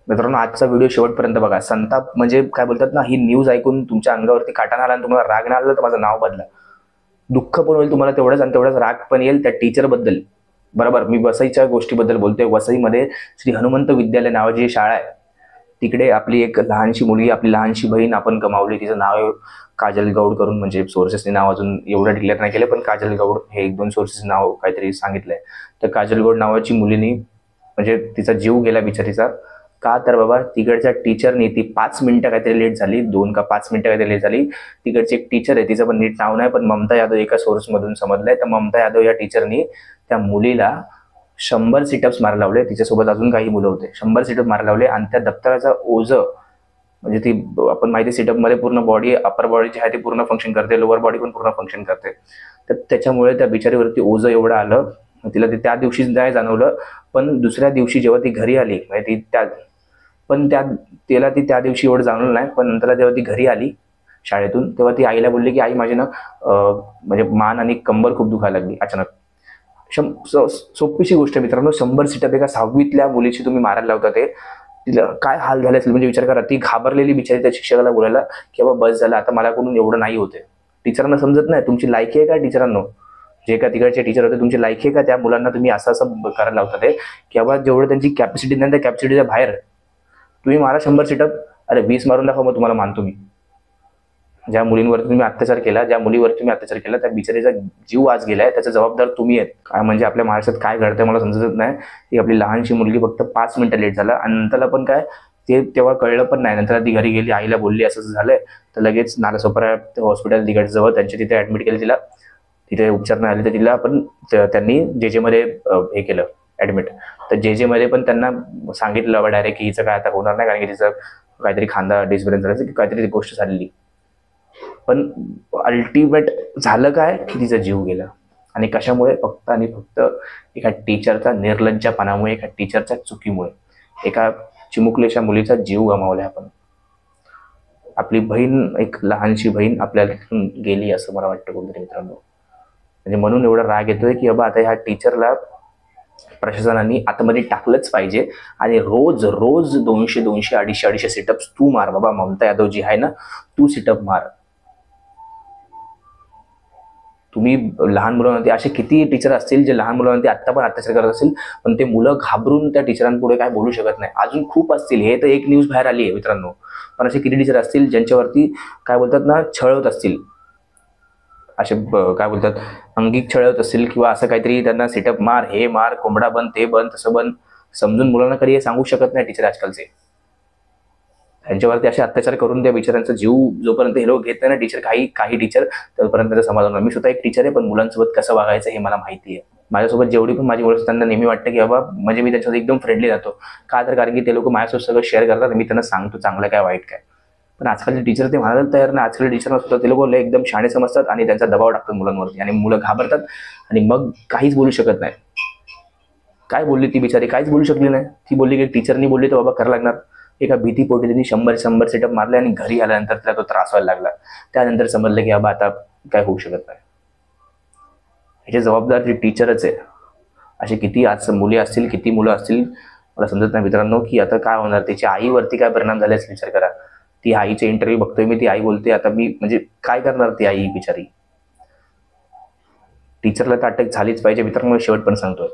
मित्रांनो, आजचा व्हिडिओ शेवटपर्यंत बघा. संताप म्हणजे काय बोलतात ना, ही न्यूज ऐकून तुमच्या अंगावरती काटा आला आणि तुम्हाला राग नाही आला तर माझं नाव बदला. दुःख पण होईल तुम्हाला तेवढंच आणि तेवढाच राग पण येईल त्या टीचरबद्दल. बरोबर, मी वसईच्या गोष्टीबद्दल बोलतोय. वसईमध्ये श्री हनुमंत विद्यालय नावाची जी शाळा आहे, तिकडे आपली एक लहानशी मुलगी, आपली लहानशी बहीण आपण गमावली. तिचं नाव आहे काजल गौड करून, म्हणजे सोर्सेसने नाव अजून एवढं डिक्लेअर नाही केलं, पण काजल गौड हे 1-2 सोर्सेस नाव काहीतरी सांगितलंय. तर काजल गौड नावाची मुलीनी म्हणजे तिचा जीव गेला बिचारीचा. का तर बाबा तिकडच्या टीचरनी ती 5 मिनिटं काहीतरी लेट झाली, 2 का 5 मिनिटं काहीतरी लेट झाली. तिकडची एक टीचर आहे, तिचं पण नीट नाव नाही, पण ममता यादव एका सोर्समधून समजलंय. तर ममता यादव या टीचरनी त्या मुलीला 100 सिटअप्स मारायला लावले. तिच्यासोबत अजून काही मुलं होते. 100 सिटअप मारायला लावले आणि त्या दप्तराचा ओझं, म्हणजे ती आपण माहिती सिटअपमध्ये पूर्ण बॉडी, अपर बॉडी जी आहे ती पूर्ण फंक्शन करते, लोअर बॉडी पण पूर्ण फंक्शन करते. तर त्याच्यामुळे त्या बिचारीवरती ओझं एवढं आलं. तिला ते त्या दिवशीच नाही जाणवलं, पण दुसऱ्या दिवशी जेव्हा ती घरी आली, म्हणजे ती तिला त्या दिवशी एवढं जाणवलं नाही, पण नंतर जेव्हा ती घरी आली शाळेतून, तेव्हा ती आईला बोलली की आई माझी ना म्हणजे मान आणि कंबर खूप दुखायला लागली अचानक. सोपीशी गोष्ट मित्रांनो, 100 सिटअप एका 6वीतल्या मुलीची तुम्ही मारायला लावता. ते तिला काय हाल झाले असेल म्हणजे विचार करा. ती घाबरलेली बिचारी त्या शिक्षकाला बोलायला की बाबा बस झालं आता, मला कोणून एवढं नाही होते. टीचरांना समजत नाही तुमची लायकी आहे का टीचरांनो, जे का तिकडचे टीचर होते तुमची लायकी आहे का त्या मुलांना तुम्ही असं करायला लावता ते, की बाबा जेवढं त्यांची कॅपॅसिटी नाही त्या कॅपॅसिटीच्या बाहेर तुम्ही मारा 100 सिटअप. अरे 20 मारून दाखवा, मग तुम्हाला मानतो मी. ज्या मुलींवरती तुम्ही अत्याचार केला, ज्या मुलीवरती तुम्ही अत्याचार केला, त्या बिचारीचा जीव आज गेलाय, त्याचा जबाबदार तुम्ही आहेत. काय म्हणजे आपल्या महाराष्ट्रात काय घडतंय मला समजत नाही. ती आपली लहानशी मुलगी फक्त 5 मिनिटं लेट झाला आणि नंतरला पण काय ते तेव्हा कळलं पण नाही. नंतर ती घरी गेली, आईला बोलली असं झालंय, तर लगेच नालासोपारा हॉस्पिटल तिकडे जवळ त्यांच्या तिथे ऍडमिट केलं तिला. तिथे उपचार नाही आले तर तिला पण त्यांनी जे मध्ये हे केलं ऍडमिट. तर जे मध्ये पण त्यांना सांगितलं बाबा डायरेक्ट की हिचं काय आता होणार नाही, कारण की तिचं काहीतरी खांदा डिस्ब्रेन झालं की काहीतरी गोष्ट झालेली. पण अल्टिमेट झालं काय की तिचा जीव गेला. आणि कशामुळे? फक्त आणि फक्त एका टीचरचा निर्लज्जपणामुळे, एका टीचरच्या चुकीमुळे, एका चिमुकलेच्या मुलीचा जीव गमावला आपण. आपली बहीण, एक लहानशी बहीण आपल्याला गेली असं मला वाटतं कुठेतरी मित्रांनो. म्हणजे म्हणून एवढा राग येतोय की बाबा आता ह्या टीचरला प्रशासनाने आतमध्ये टाकलंच पाहिजे आणि रोज रोज 200 250 सिटअप्स तू मार बाबा. ममता यादव जी आहे ना, तू सिटअप मार. तुम्ही लहान मुलांवरती असे किती टीचर असतील जे लहान मुलांवरती आत्ता पण अत्याचार करत असतील, पण ते मुलं घाबरून त्या टीचरांपुढे काय बोलू शकत नाही. अजून खूप असतील, हे तर एक न्यूज बाहेर आली आहे मित्रांनो, पण असे किती टीचर असतील ज्यांच्यावरती काय बोलतात ना, छळ होत असतील, असे काय बोलतात अंगिक छळ होत असतील, किंवा असं काहीतरी त्यांना सिटअप मार, हे मार, कोंबडा बन, ते बन, तसं बन, समजून मुलांना कधी हे सांगू शकत नाही टीचर आजकालचे. त्यांच्यावरती असे अत्याचार करून त्या बिचाऱ्यांचा जीव जोपर्यंत हे लोक घेत नाही ना टीचर, काही टीचर, तोपर्यंत त्याचं समाधान होणार. मी स्वतः एक टीचर आहे, पण मुलांसोबत कसं वागायचं हे मला माहिती आहे. माझ्यासोबत जेवढी पण माझी मुलं, त्यांना नेहमी वाटतं की बाबा म्हणजे मी त्यांच्यासोबत एकदम फ्रेंडली राहतो. का तर कारण की ते लोक माझ्यासोबत सगळं शेअर करतात, मी त्यांना सांगतो चांगलं काय वाईट काय. पण आजकालचे टीचर ते म्हणायला तयार नाही. आजकाल टीचरना सुद्धा ते लोक एकदम शाणे समजतात आणि त्यांचा दबाव टाकतात मुलांवरती आणि मुलं घाबरतात आणि मग काहीच बोलू शकत नाही. काय बोलली ती बिचारी? काहीच बोलू शकली नाही. ती बोलली की टीचरनी बोलली तर बाबा करायला लागणार. एका भीतीपोटी त्यांनी 100 सिटअप मारले आणि घरी आल्यानंतर तिला तो त्रास व्हायला लागला. त्यानंतर समजलं की बाबा आता काय होऊ शकत नाही. ह्याची जबाबदार जी टीचरच आहे. असे किती आज मुली असतील, किती मुलं असतील, मला समजत नाही मित्रांनो की आता काय होणार. त्याच्या आईवरती काय परिणाम झाले असेल विचार करा. ती आईचे इंटरव्ह्यू बघतोय मी, ती आई बोलते आता मी म्हणजे काय करणार ती आई बिचारी. टीचरला तर अटक झालीच पाहिजे मित्रांनो, शेवट पण सांगतोय.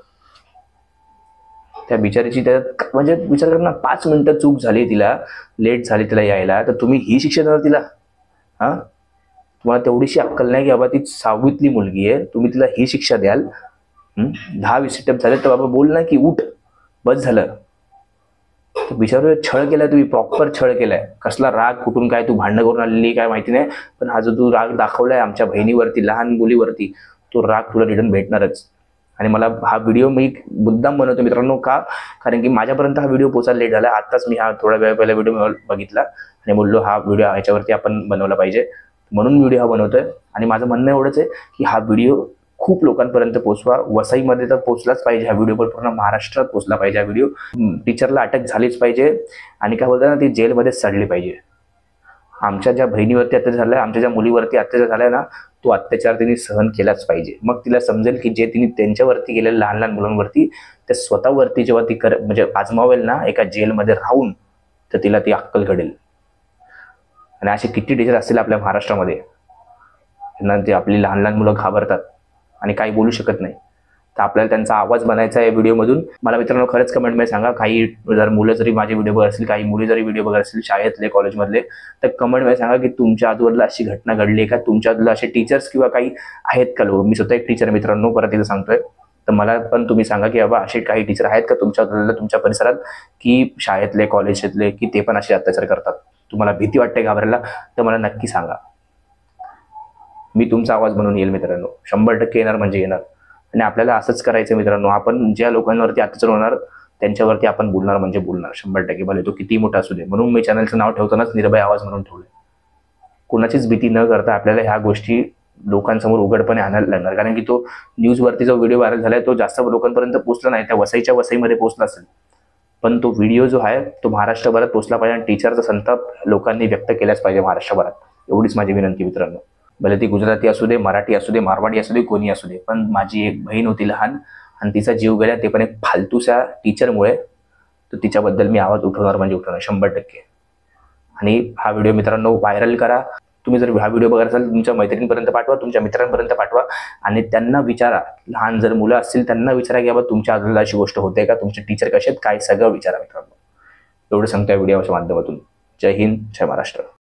त्या बिचारीची त्यात म्हणजे विचार कर ना, 5 मिनिटं चूक झाली, तिला लेट झाली तिला यायला, तर तुम्ही ही शिक्षा देणार तिला? हा, तुम्हाला तेवढीशी अक्कल नाही की बाबा ती 6वीतली मुलगी आहे, तुम्ही तिला ही शिक्षा द्याल? 10-20 स्टेप झाले तर बाबा बोल ना की उठ, बस झालं. बिचार छळ केलाय तुम्ही, प्रॉपर छळ केलाय. कसला राग, कुठून काय तू भांडणं करून आलेली काय माहिती नाही, पण हा जो तू राग दाखवलाय आमच्या बहिणीवरती, लहान मुलीवरती, तो राग तुला रिटर्न भेटणारच. आणि मला हा व्हिडिओ मी मुद्दाम बनवतो मित्रांनो, का? कारण की माझ्यापर्यंत हा व्हिडिओ पोचायला लेट झाला. आताच मी हा थोडा वेळ पहिला व्हिडिओ बघितला आणि बोललो हा व्हिडिओ ह्याच्यावरती आपण बनवला पाहिजे, म्हणून व्हिडिओ हा बनवतोय. आणि माझं म्हणणं एवढंच आहे की हा व्हिडिओ खूप लोकांपर्यंत पोहोचवा. वसईमध्ये तर पोहोचलाच पाहिजे हा व्हिडिओ, पण पूर्ण महाराष्ट्रात पोहोचला पाहिजे हा व्हिडिओ. टीचरला अटक झालीच पाहिजे आणि काय बोलतात ना, ती जेलमध्ये सडली पाहिजे. आमच्या ज्या बहिणीवरती अत्याचार झालाय, आमच्या ज्या मुलीवरती अत्याचार झालाय ना, तो अत्याचार तिने सहन केलाच पाहिजे. मग तिला समजेल की जे तिने त्यांच्यावरती केलेलं लहान लहान मुलांवरती, त्या स्वतःवरती जेव्हा ती म्हणजे आजमावेल ना एका जेलमध्ये राहून, तर तिला ती अक्कल घडेल. आणि असे किती टीचर असतील आपल्या महाराष्ट्रामध्ये, त्यांना ते आपली लहान लहान मुलं घाबरतात आणि काही बोलू शकत नाही. तर आपल्याला त्यांचा आवाज बनायचा आहे व्हिडिओमधून. मला मित्रांनो खरंच कमेंटमध्ये सांगा, काही जर मुलं जरी माझे व्हिडिओ बघत असतील, काही मुली जरी व्हिडिओ बघत असतील शाळेतले कॉलेजमधले, तर कमेंटमध्ये सांगा की तुमच्या आजूबाजूला अशी घटना घडली आहे का, तुमच्या आजूबाजूला असे टीचर्स किंवा काही आहेत का लोक. मी स्वतः एक टीचर मित्रांनो, परत एकदा सांगतोय, तर मला पण तुम्ही सांगा की बाबा असे काही टीचर आहेत का तुमच्या तुमच्या परिसरात, की शाळेतले कॉलेजातले, की ते पण असे अत्याचार करतात. तुम्हाला भीती वाटते घाबरायला, तर मला नक्की सांगा. मी तुमचा आवाज बनवून येईल मित्रांनो, 100% येणार म्हणजे येणार. आणि आपल्याला असंच करायचं मित्रांनो. आपण ज्या लोकांवरती अत्याचार होणार त्यांच्यावरती आपण बोलणार म्हणजे बोलणार 100%, भले तो किती मोठा असू दे. म्हणून मी चॅनलचं नाव ठेवतानाच निर्भय आवाज म्हणून ठेवलंय. कोणाचीच भीती न करता आपल्याला ह्या गोष्टी लोकांसमोर उघडपणे आणायला लागणार. कारण की तो न्यूजवरती जो व्हिडिओ व्हायरल झालाय तो जास्त लोकांपर्यंत पोहोचला नाही, त्या वसईच्या वसईमध्ये पोहोचला असेल, पण तो व्हिडिओ जो आहे तो महाराष्ट्रभरात पोहोचला पाहिजे. आणि टीचरचा संताप लोकांनी व्यक्त केलाच पाहिजे महाराष्ट्रभरात. एवढीच माझी विनंती मित्रांनो. भले ती गुजराती असू दे, मराठी असू दे, मारवाडी असू दे, कोणी असू दे. पण माझी एक बहीण होती लहान आणि तिचा जीव गेला, ते पण एक फालतूच्या टीचरमुळे. तर तिच्याबद्दल मी आवाज उठवणार म्हणजे उठवणार 100%. आणि हा व्हिडिओ मित्रांनो व्हायरल करा. तुम्ही जर हा व्हिडिओ बघत असाल तुमच्या मैत्रिणींपर्यंत पाठवा, तुमच्या मित्रांपर्यंत पाठवा. आणि त्यांना विचारा, लहान जर मुलं असतील त्यांना विचारा की बाबा तुमच्या आजूबाजूला अशी गोष्ट होते का, तुमचे टीचर कसे आहेत, काय सगळं विचारा मित्रांनो. एवढं सांगतो या व्हिडिओच्या माध्यमातून. जय हिंद, जय महाराष्ट्र.